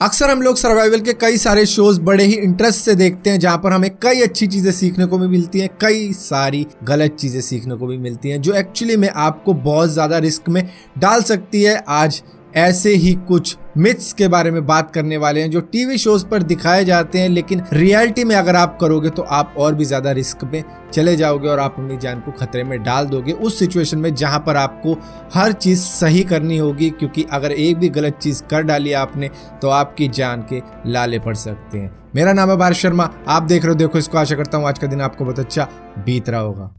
अक्सर हम लोग सर्वाइवल के कई सारे शोज बड़े ही इंटरेस्ट से देखते हैं, जहां पर हमें कई अच्छी चीजें सीखने को भी मिलती हैं, कई सारी गलत चीजें सीखने को भी मिलती हैं जो एक्चुअली में आपको बहुत ज्यादा रिस्क में डाल सकती है। आज ऐसे ही कुछ मिथ्स के बारे में बात करने वाले हैं जो टीवी शोज पर दिखाए जाते हैं, लेकिन रियलिटी में अगर आप करोगे तो आप और भी ज्यादा रिस्क में चले जाओगे और आप अपनी जान को खतरे में डाल दोगे उस सिचुएशन में जहां पर आपको हर चीज सही करनी होगी, क्योंकि अगर एक भी गलत चीज कर डाली आपने तो आपकी जान के लाले पड़ सकते हैं। मेरा नाम है भारत शर्मा, आप देख रहे हो देखो इसको। आशा करता हूँ आज का दिन आपको बहुत अच्छा बीत रहा होगा।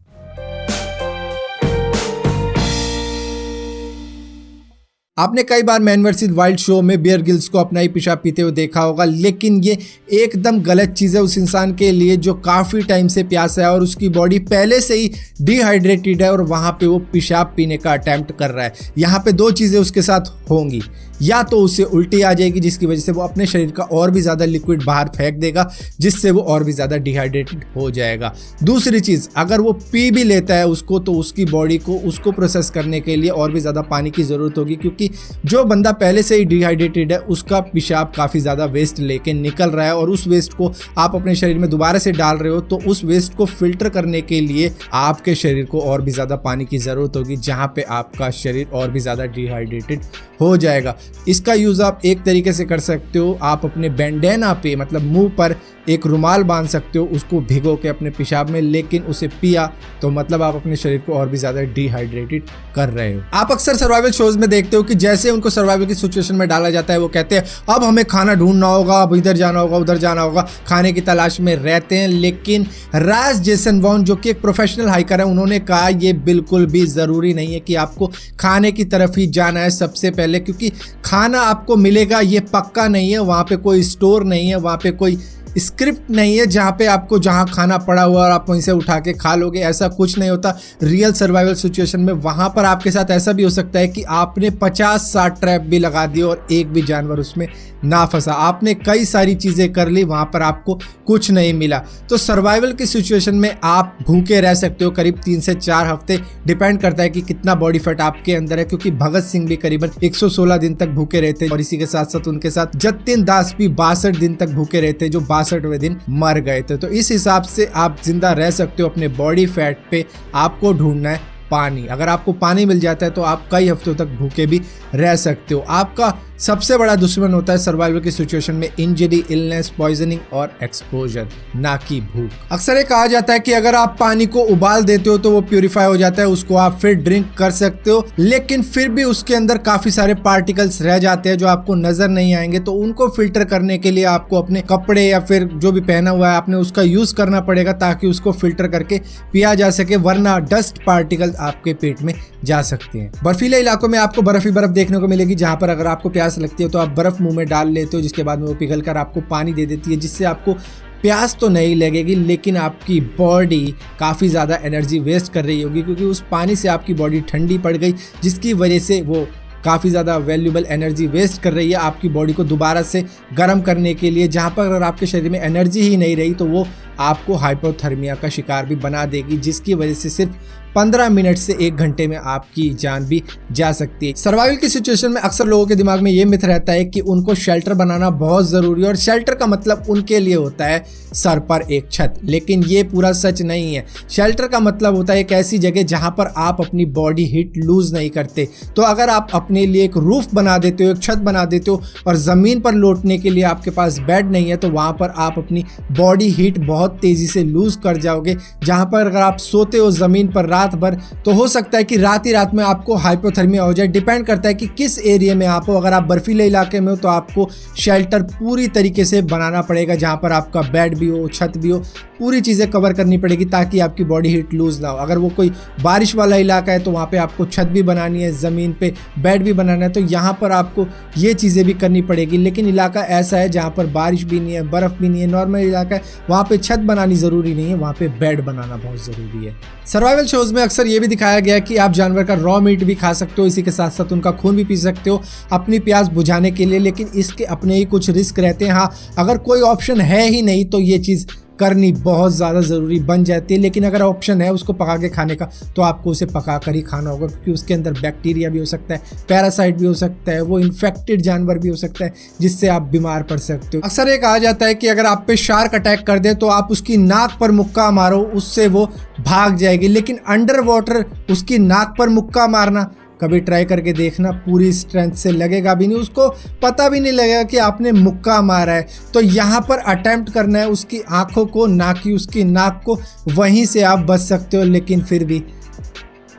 आपने कई बार मैन वर्सेस वाइल्ड शो में बियर ग्रिल्स को अपना ही पेशाब पीते हुए देखा होगा, लेकिन ये एकदम गलत चीज़ है उस इंसान के लिए जो काफ़ी टाइम से प्यासा है और उसकी बॉडी पहले से ही डिहाइड्रेटेड है और वहाँ पे वो पेशाब पीने का अटेम्प्ट कर रहा है। यहाँ पे दो चीज़ें उसके साथ होंगी, या तो उसे उल्टी आ जाएगी जिसकी वजह से वो अपने शरीर का और भी ज़्यादा लिक्विड बाहर फेंक देगा जिससे वो और भी ज़्यादा डिहाइड्रेटेड हो जाएगा। दूसरी चीज़, अगर वो पी भी लेता है उसको तो उसकी बॉडी को उसको प्रोसेस करने के लिए और भी ज़्यादा पानी की ज़रूरत होगी, क्योंकि जो बंदा पहले से ही डिहाइड्रेटेड है उसका पेशाब काफ़ी ज़्यादा वेस्ट लेके निकल रहा है और उस वेस्ट को आप अपने शरीर में दोबारा से डाल रहे हो, तो उस वेस्ट को फिल्टर करने के लिए आपके शरीर को और भी ज़्यादा पानी की ज़रूरत होगी, जहाँ पे आपका शरीर और भी ज़्यादा डिहाइड्रेटेड हो जाएगा। इसका यूज़ आप एक तरीके से कर सकते हो, आप अपने बैंडेना पे मतलब मुंह पर एक रुमाल बांध सकते हो, उसको भिगो के अपने पेशाब में, लेकिन उसे पिया तो मतलब आप अपने शरीर को और भी ज़्यादा डिहाइड्रेटेड कर रहे हो। आप अक्सर सर्वाइवल शोज में देखते हो कि जैसे उनको सर्वाइवल की सिचुएशन में डाला जाता है वो कहते हैं अब हमें खाना ढूंढना होगा, अब इधर जाना होगा उधर जाना होगा, खाने की तलाश में रहते हैं। लेकिन राज जेसन वॉन जो कि एक प्रोफेशनल हाइकर है, उन्होंने कहा ये बिल्कुल भी ज़रूरी नहीं है कि आपको खाने की तरफ ही जाना है सबसे पहले, क्योंकि खाना आपको मिलेगा ये पक्का नहीं है। वहाँ पे कोई स्टोर नहीं है, वहाँ पे कोई स्क्रिप्ट नहीं है जहाँ पे आपको जहाँ खाना पड़ा हुआ और आप वहीं से उठा के खा लोगे, ऐसा कुछ नहीं होता। रियल सर्वाइवल सिचुएशन में वहाँ पर आपके साथ ऐसा भी हो सकता है कि आपने 50-60 ट्रैप भी लगा दिए और एक भी जानवर उसमें ना फंसा। आपने कई सारी चीज़ें कर ली, वहाँ पर आपको कुछ नहीं मिला। तो सर्वाइवल की सिचुएशन में आप भूखे रह सकते हो करीब 3 से 4 हफ्ते, डिपेंड करता है कि कितना बॉडी फैट आपके अंदर है, क्योंकि भगत सिंह भी करीबन 116 दिन तक भूखे रहते और इसी के साथ साथ उनके साथ जतिन दास भी 62 दिन तक भूखे रहते जो 62वें दिन मर गए थे। तो इस हिसाब से आप जिंदा रह सकते हो। अपने बॉडी फैट पे आपको ढूंढना है पानी। अगर आपको पानी मिल जाता है तो आप कई हफ्तों तक भूखे भी रह सकते हो। आपका सबसे बड़ा दुश्मन होता है सर्वाइवल की सिचुएशन में इंजरी, इलनेस, पॉइजनिंग और एक्सपोजर, ना कि भूख। अक्सर ये कहा जाता है कि अगर आप पानी को उबाल देते हो तो वो प्यूरिफाई हो जाता है, उसको आप फिर ड्रिंक कर सकते हो, लेकिन फिर भी उसके अंदर काफी सारे पार्टिकल्स रह जाते हैं जो आपको नजर नहीं आएंगे। तो उनको फिल्टर करने के लिए आपको अपने कपड़े या फिर जो भी पहना हुआ है आपने उसका यूज करना पड़ेगा ताकि उसको फिल्टर करके पिया जा सके, वरना डस्ट पार्टिकल आपके पेट में जा सकते हैं। बर्फीले इलाकों में आपको बर्फ ही बर्फ देखने को मिलेगी, जहां पर अगर आपको प्यास लगती है तो आप बर्फ मुंह में डाल लेते हो, जिसके बाद में वो पिघलकर आपको पानी दे देती है, जिससे आपको प्यास तो नहीं लगेगी लेकिन आपकी बॉडी काफ़ी ज़्यादा एनर्जी वेस्ट कर रही होगी, क्योंकि उस पानी से आपकी बॉडी ठंडी पड़ गई, जिसकी वजह से वो काफ़ी ज़्यादा वैल्यूबल एनर्जी वेस्ट कर रही है आपकी बॉडी को दोबारा से गर्म करने के लिए, जहाँ पर अगर आपके शरीर में एनर्जी ही नहीं रही तो वो आपको हाइपोथर्मिया का शिकार भी बना देगी, जिसकी वजह से सिर्फ 15 मिनट से 1 घंटे में आपकी जान भी जा सकती है। सर्वाइवल की सिचुएशन में अक्सर लोगों के दिमाग में ये मिथ रहता है कि उनको शेल्टर बनाना बहुत ज़रूरी है और शेल्टर का मतलब उनके लिए होता है सर पर एक छत, लेकिन ये पूरा सच नहीं है। शेल्टर का मतलब होता है एक ऐसी जगह जहाँ पर आप अपनी बॉडी हीट लूज नहीं करते। तो अगर आप अपने लिए एक रूफ बना देते हो, एक छत बना देते हो और ज़मीन पर लौटने के लिए आपके पास बेड नहीं है, तो वहाँ पर आप अपनी बॉडी हीट बहुत तेज़ी से लूज कर जाओगे। जहाँ पर अगर आप सोते हो ज़मीन पर रात भर तो हो सकता है कि रात ही रात में आपको हाइपोथर्मिया हो जाए। डिपेंड करता है कि किस एरिया में आप हो। अगर आप बर्फीले इलाके में हो तो आपको शेल्टर पूरी तरीके से बनाना पड़ेगा, जहाँ पर आपका बेड भी हो, छत भी हो, पूरी चीज़ें कवर करनी पड़ेगी ताकि आपकी बॉडी हीट लूज ना हो। अगर वो कोई बारिश वाला इलाका है तो वहाँ पे आपको छत भी बनानी है, ज़मीन पे बेड भी बनाना है, तो यहाँ पर आपको ये चीज़ें भी करनी पड़ेगी। लेकिन इलाका ऐसा है जहाँ पर बारिश भी नहीं है, बर्फ़ भी नहीं है, नॉर्मल इलाका है, वहाँ पे छत बनानी ज़रूरी नहीं है, वहाँ पे बेड बनाना बहुत ज़रूरी है। सर्वाइवल शोज़ में अक्सर ये भी दिखाया गया है कि आप जानवर का रॉ मीट भी खा सकते हो, इसी के साथ साथ उनका खून भी पी सकते हो अपनी प्यास बुझाने के लिए, लेकिन इसके अपने ही कुछ रिस्क रहते हैं। हाँ, अगर कोई ऑप्शन है ही नहीं तो ये चीज़ करनी बहुत ज़्यादा ज़रूरी बन जाती है। लेकिन अगर ऑप्शन है उसको पका के खाने का तो आपको उसे पका कर ही खाना होगा, क्योंकि उसके अंदर बैक्टीरिया भी हो सकता है, पैरासाइट भी हो सकता है, वो इन्फेक्टेड जानवर भी हो सकता है जिससे आप बीमार पड़ सकते हो। अक्सर ये कहा जाता है कि अगर आप पे शार्क अटैक कर दे तो आप उसकी नाक पर मुक्का मारो, उससे वो भाग जाएगी। लेकिन अंडर वाटर उसकी नाक पर मुक्का मारना कभी ट्राई करके देखना, पूरी स्ट्रेंथ से लगेगा भी नहीं, उसको पता भी नहीं लगेगा कि आपने मुक्का मारा है। तो यहाँ पर अटेम्प्ट करना है उसकी आंखों को, ना कि उसकी नाक को, वहीं से आप बच सकते हो, लेकिन फिर भी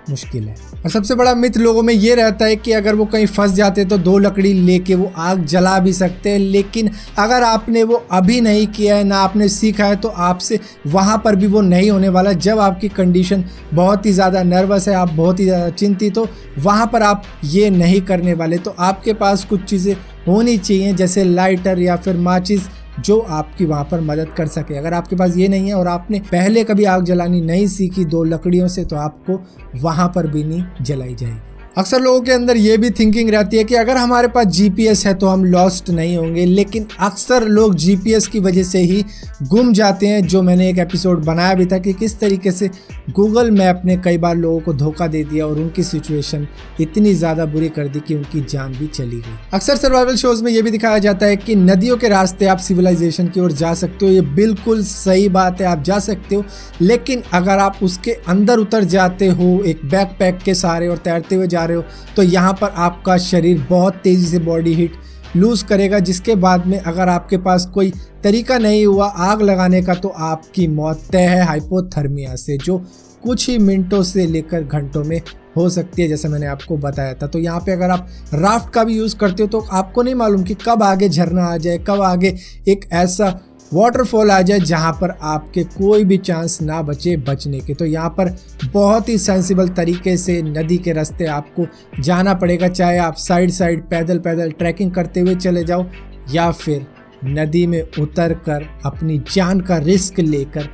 मुश्किल है। और सबसे बड़ा मिथ लोगों में ये रहता है कि अगर वो कहीं फंस जाते तो 2 लकड़ी लेके वो आग जला भी सकते हैं। लेकिन अगर आपने वो अभी नहीं किया है, ना आपने सीखा है, तो आपसे वहाँ पर भी वो नहीं होने वाला। जब आपकी कंडीशन बहुत ही ज़्यादा नर्वस है, आप बहुत ही ज़्यादा चिंतित हो, वहाँ पर आप ये नहीं करने वाले। तो आपके पास कुछ चीज़ें होनी चाहिए, जैसे लाइटर या फिर माचिस, जो आपकी वहाँ पर मदद कर सके। अगर आपके पास ये नहीं है और आपने पहले कभी आग जलानी नहीं सीखी 2 लकड़ियों से, तो आपको वहाँ पर भी नहीं जलाई जाएगी। अक्सर लोगों के अंदर ये भी थिंकिंग रहती है कि अगर हमारे पास जीपीएस है तो हम लॉस्ट नहीं होंगे, लेकिन अक्सर लोग जीपीएस की वजह से ही गुम जाते हैं। जो मैंने एक एपिसोड बनाया भी था कि किस तरीके से गूगल मैप ने कई बार लोगों को धोखा दे दिया और उनकी सिचुएशन इतनी ज़्यादा बुरी कर दी कि उनकी जान भी चली गई। अक्सर सर्वाइवल शोज़ में ये भी दिखाया जाता है कि नदियों के रास्ते आप सिविलाइजेशन की ओर जा सकते हो। ये बिल्कुल सही बात है, आप जा सकते हो, लेकिन अगर आप उसके अंदर उतर जाते हो एक बैकपैक के सहारे और तैरते हुए रहे हो, तो यहाँ पर आपका शरीर बहुत तेज़ी से बॉडी हीट लूज़ करेगा, जिसके बाद में अगर आपके पास कोई तरीका नहीं हुआ आग लगाने का तो आपकी मौत तय है हाइपोथर्मिया से, जो कुछ ही मिनटों से लेकर घंटों में हो सकती है, जैसे मैंने आपको बताया था। तो यहाँ पे अगर आप राफ्ट का भी यूज़ करते हो तो आपको नहीं मालूम कि कब आगे झरना आ जाए, कब आगे एक ऐसा वाटरफॉल आ जाए जहाँ पर आपके कोई भी चांस ना बचे बचने के। तो यहाँ पर बहुत ही सेंसिबल तरीके से नदी के रास्ते आपको जाना पड़ेगा, चाहे आप साइड पैदल ट्रैकिंग करते हुए चले जाओ या फिर नदी में उतर कर अपनी जान का रिस्क लेकर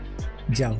जाओ।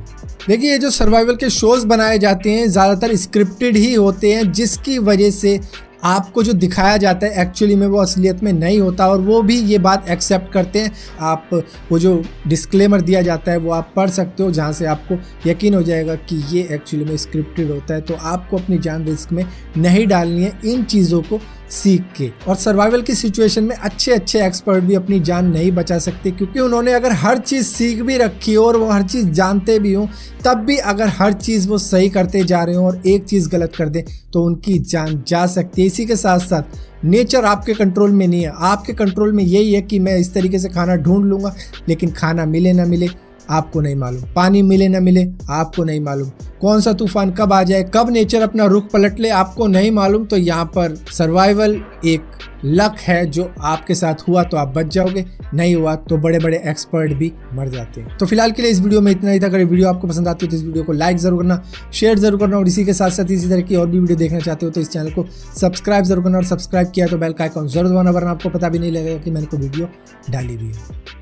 देखिए, ये जो सर्वाइवल के शोज़ बनाए जाते हैं ज़्यादातर स्क्रिप्टेड ही होते हैं, जिसकी वजह से आपको जो दिखाया जाता है एक्चुअली में वो असलियत में नहीं होता, और वो भी ये बात एक्सेप्ट करते हैं। आप वो जो डिस्क्लेमर दिया जाता है वो आप पढ़ सकते हो, जहाँ से आपको यकीन हो जाएगा कि ये एक्चुअली में स्क्रिप्टेड होता है। तो आपको अपनी जान रिस्क में नहीं डालनी है इन चीज़ों को सीख के। और सर्वाइवल की सिचुएशन में अच्छे एक्सपर्ट भी अपनी जान नहीं बचा सकते, क्योंकि उन्होंने अगर हर चीज़ सीख भी रखी हो और वो हर चीज़ जानते भी हों, तब भी अगर हर चीज़ वो सही करते जा रहे हों और एक चीज़ गलत कर दें तो उनकी जान जा सकती है। इसी के साथ साथ नेचर आपके कंट्रोल में नहीं है, आपके कंट्रोल में यही है कि मैं इस तरीके से खाना ढूंढ लूँगा, लेकिन खाना मिले ना मिले आपको नहीं मालूम, पानी मिले ना मिले आपको नहीं मालूम, कौन सा तूफान कब आ जाए, कब नेचर अपना रुख पलट ले आपको नहीं मालूम। तो यहाँ पर सर्वाइवल एक लक है, जो आपके साथ हुआ तो आप बच जाओगे, नहीं हुआ तो बड़े बड़े एक्सपर्ट भी मर जाते हैं। तो फिलहाल के लिए इस वीडियो में इतना ही था। अगर वीडियो आपको पसंद आती है तो इस वीडियो को लाइक जरूर करना, शेयर जरूर करना, और इसी के साथ साथ इसी तरह की और भी वीडियो देखना चाहते हो तो इस चैनल को सब्सक्राइब जरूर करना, और सब्सक्राइब किया तो बेल का आइकॉन जरूर दबाना, वरना आपको पता भी नहीं लगेगा कि मैंने कोई वीडियो डाली भी है।